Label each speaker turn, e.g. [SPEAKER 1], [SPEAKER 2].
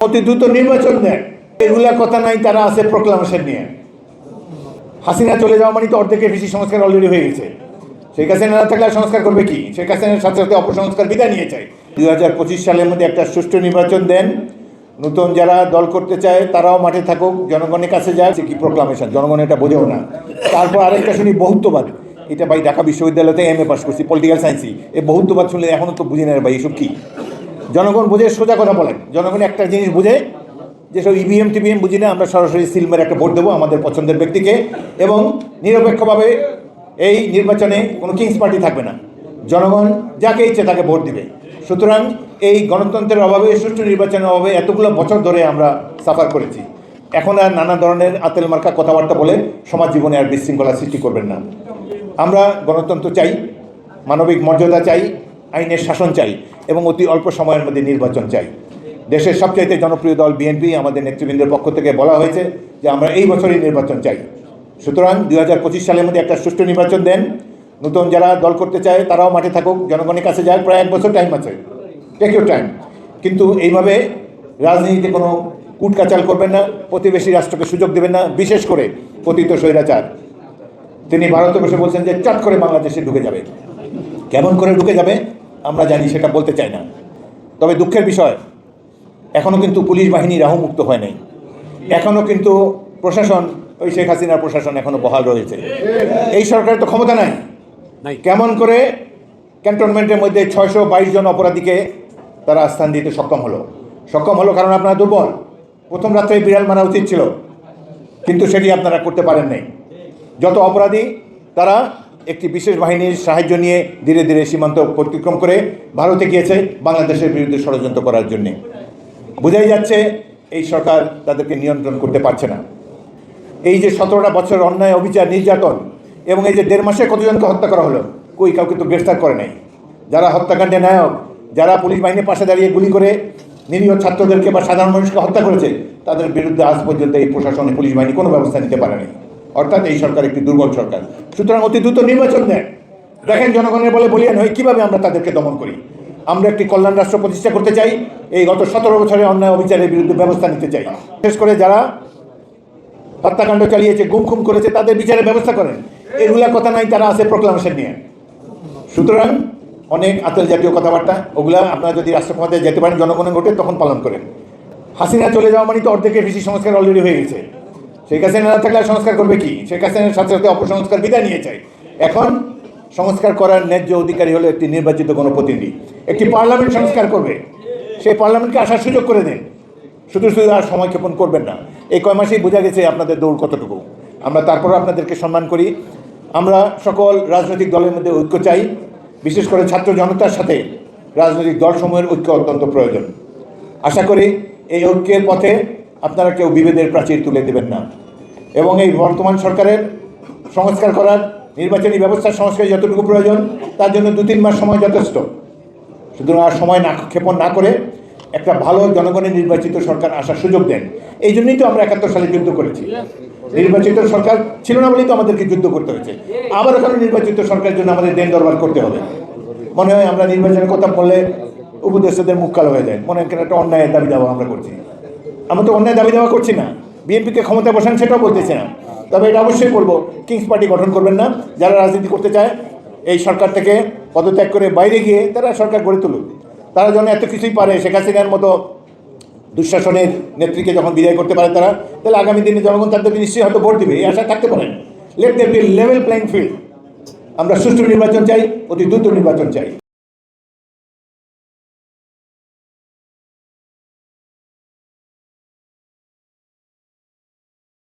[SPEAKER 1] অতি দ্রুত নির্বাচন দেন, এগুলা কথা নাই। তারা আছে প্রোক্লামেশন নিয়ে। হাসিনা চলে যাওয়া মানে তো অর্ধেকের বেশি সংস্কার অলরেডি হয়ে গেছে। শেখ হাসিনা না থাকলে সংস্কার করবে কি? শেখ হাসিনার সাথে সাথে অপসংস্কার বিদায় নিয়ে চায়। 2025 সালের মধ্যে একটা সুষ্ঠু নির্বাচন দেন। নতুন যারা দল করতে চায় তারাও মাঠে থাকুক, জনগণের কাছে যায়। কি প্রোক্লামেশন, জনগণ এটা বোঝেও না। তারপর আরেকটা শুনি বহুত্ববাদ। এটা ভাই ঢাকা বিশ্ববিদ্যালয়তে MA পাস করছি, পলিটিক্যাল সায়েন্সই। এই বহুত্ববাদ শুনলে এখনও তো বুঝি না ভাই এসব কি। জনগণ বুঝে, সোজা কথা বলেন। জনগণ একটা জিনিস বুঝে, যেসব EVM বুঝি না, আমরা সরাসরি সিলমের একটা ভোট দেবো আমাদের পছন্দের ব্যক্তিকে, এবং নিরপেক্ষভাবে এই নির্বাচনে কোনো কিংস পার্টি থাকবে না। জনগণ যাকে ইচ্ছে তাকে ভোট দিবে। সুতরাং এই গণতন্ত্রের অভাবে, সুষ্ঠু নির্বাচনের অভাবে এতগুলো বছর ধরে আমরা সাফার করেছি। এখন আর নানা ধরনের আতেল মার্কা কথাবার্তা বলে সমাজ জীবনে আর বিশৃঙ্খলা সৃষ্টি করবেন না। আমরা গণতন্ত্র চাই, মানবিক মর্যাদা চাই, আইনের শাসন চাই, এবং অতি অল্প সময়ের মধ্যে নির্বাচন চাই। দেশের সবচাইতে জনপ্রিয় দল BNP, আমাদের নেতৃবৃন্দের পক্ষ থেকে বলা হয়েছে যে আমরা এই বছরই নির্বাচন চাই। সুতরাং 2025 সালের মধ্যে একটা সুষ্ঠু নির্বাচন দেন। নতুন যারা দল করতে চায় তারাও মাঠে থাকুক, জনগণের কাছে যায়। প্রায় 1 বছর টাইম আছে, টেক ইউর টাইম। কিন্তু এইভাবে রাজনীতিতে কোনো কুটকাচাল করবেন না, প্রতিবেশী রাষ্ট্রকে সুযোগ দেবেন না। বিশেষ করে পতিত স্বৈরাচার, তিনি ভারতে বসে বলছেন যে চট করে বাংলাদেশে ঢুকে যাবে। কেমন করে ঢুকে যাবে আমরা জানি, সেটা বলতে চাই না। তবে দুঃখের বিষয়, এখনও কিন্তু পুলিশ বাহিনী রাহুমুক্ত হয় নাই। এখনও কিন্তু প্রশাসন, ওই শেখ হাসিনার প্রশাসন এখনও বহাল রয়েছে। এই সরকারের তো ক্ষমতা নাই। কেমন করে ক্যান্টনমেন্টের মধ্যে 622 জন অপরাধীকে তারা স্থান দিতে সক্ষম হলো কারণ আপনারা দুর্বল। প্রথম রাত্রে বিড়াল মারা উচিত ছিল, কিন্তু সেটি আপনারা করতে পারেন নাই। যত অপরাধী তারা একটি বিশেষ বাহিনীর সাহায্য নিয়ে ধীরে ধীরে সীমান্ত অতিক্রম করে ভারতে গিয়েছে বাংলাদেশের বিরুদ্ধে ষড়যন্ত্র করার জন্যে। বোঝাই যাচ্ছে এই সরকার তাদেরকে নিয়ন্ত্রণ করতে পারছে না। এই যে 17টা বছর অন্যায়, অবিচার, নির্যাতন, এবং এই যে 1.5 মাসে কতজনকে হত্যা করা হলো, কই কাউকে তো গ্রেফতার করে নাই। যারা হত্যাকাণ্ডে নায়ক, যারা পুলিশ বাহিনীর পাশে দাঁড়িয়ে গুলি করে নিরীহ ছাত্রদেরকে বা সাধারণ মানুষকে হত্যা করেছে, তাদের বিরুদ্ধে আজ পর্যন্ত এই প্রশাসনে, পুলিশ বাহিনী কোনো ব্যবস্থা নিতে পারেনি। অর্থাৎ এই সরকার একটি দুর্বল সরকার। সুতরাং অতি দ্রুত নির্বাচন দেন। দেখেন জনগণের বলে বলিয়ান হয়ে কীভাবে আমরা তাদেরকে দমন করি। আমরা একটি কল্যাণ রাষ্ট্র প্রতিষ্ঠা করতে চাই। এই গত 17 বছরের অন্যায় অবিচারের বিরুদ্ধে ব্যবস্থা নিতে চাই। বিশেষ করে যারা হত্যাকাণ্ড চালিয়েছে, গুম করেছে, তাদের বিচারের ব্যবস্থা করেন। এগুলা কথা নাই। তারা আছে প্রোক্লামেশন নিয়ে। সুতরাং অনেক আতেল জাতীয় কথাবার্তা, ওগুলা আপনারা যদি রাষ্ট্রক্ষমতায় যেতে পারেন, জনগণের ভোটে, তখন পালন করেন। হাসিনা চলে যাওয়া মানে তো অর্ধেকের বেশি সংস্কার অলরেডি হয়ে গেছে। শেখ হাসিনা না থাকলে সংস্কার করবে কি? শেখ হাসিনার সাথে সাথে অপসংস্কার বিদায় নিয়ে চায়। এখন সংস্কার করার ন্যায্য অধিকারী হলো একটি নির্বাচিত গণপ্রতিনিধি। একটি পার্লামেন্ট সংস্কার করবে, সেই পার্লামেন্টকে আসার সুযোগ করে দেন। শুধু আর সময় ক্ষেপণ করবেন না। এই কয় মাসেই বোঝা গেছে আপনাদের দৌড় কতটুকু। আমরা তারপরও আপনাদেরকে সম্মান করি। আমরা সকল রাজনৈতিক দলের মধ্যে ঐক্য চাই। বিশেষ করে ছাত্র জনতার সাথে রাজনৈতিক দলসমূহের ঐক্য অত্যন্ত প্রয়োজন। আশা করি এই ঐক্যের পথে আপনারা কেউ বিভেদের প্রাচীর তুলে দেবেন না, এবং এই বর্তমান সরকারের সংস্কার করার, নির্বাচনী ব্যবস্থার সংস্কার যতটুকু প্রয়োজন, তার জন্য 2-3 মাস সময় যথেষ্ট। সুতরাং আর সময় ক্ষেপণ না করে একটা ভালো জনগণের নির্বাচিত সরকার আসার সুযোগ দেন। এই জন্যই তো আমরা 71 সালে যুদ্ধ করেছি। নির্বাচিত সরকার ছিল না বলেই তো আমাদেরকে যুদ্ধ করতে হয়েছে। আবার ওখানে নির্বাচিত সরকারের জন্য আমাদের দেন দরবার করতে হবে। মনে হয় আমরা নির্বাচনের কথা বললে উপদেষ্টাদের মুখ কালো হয়ে যায়, মনে হয় একটা অন্যায়ের দাবি দাওয়া আমরা করছি। আমরা তো অন্যায় দাবি দাওয়া করছি না। বিএনপিকে ক্ষমতা বসান সেটাও বলতেছি না। তবে এটা অবশ্যই বলবো, কিংস পার্টি গঠন করবেন না। যারা রাজনীতি করতে চায় এই সরকার থেকে পদত্যাগ করে বাইরে গিয়ে তারা সরকার গড়ে তুলুক। তারা যেন এত কিছুই পারে, শেখ হাসিনার মতো দুঃশাসনের নেত্রীকে যখন বিদায় করতে পারে তারা, তাহলে আগামী দিনে জনগণ তাদেরকে নিশ্চয়ই হয়তো ভোট দেবে, এই আশা থাকতে পারেন। Let there be level playing field. আমরা সুষ্ঠু নির্বাচন চাই, অতি দ্রুত নির্বাচন চাই।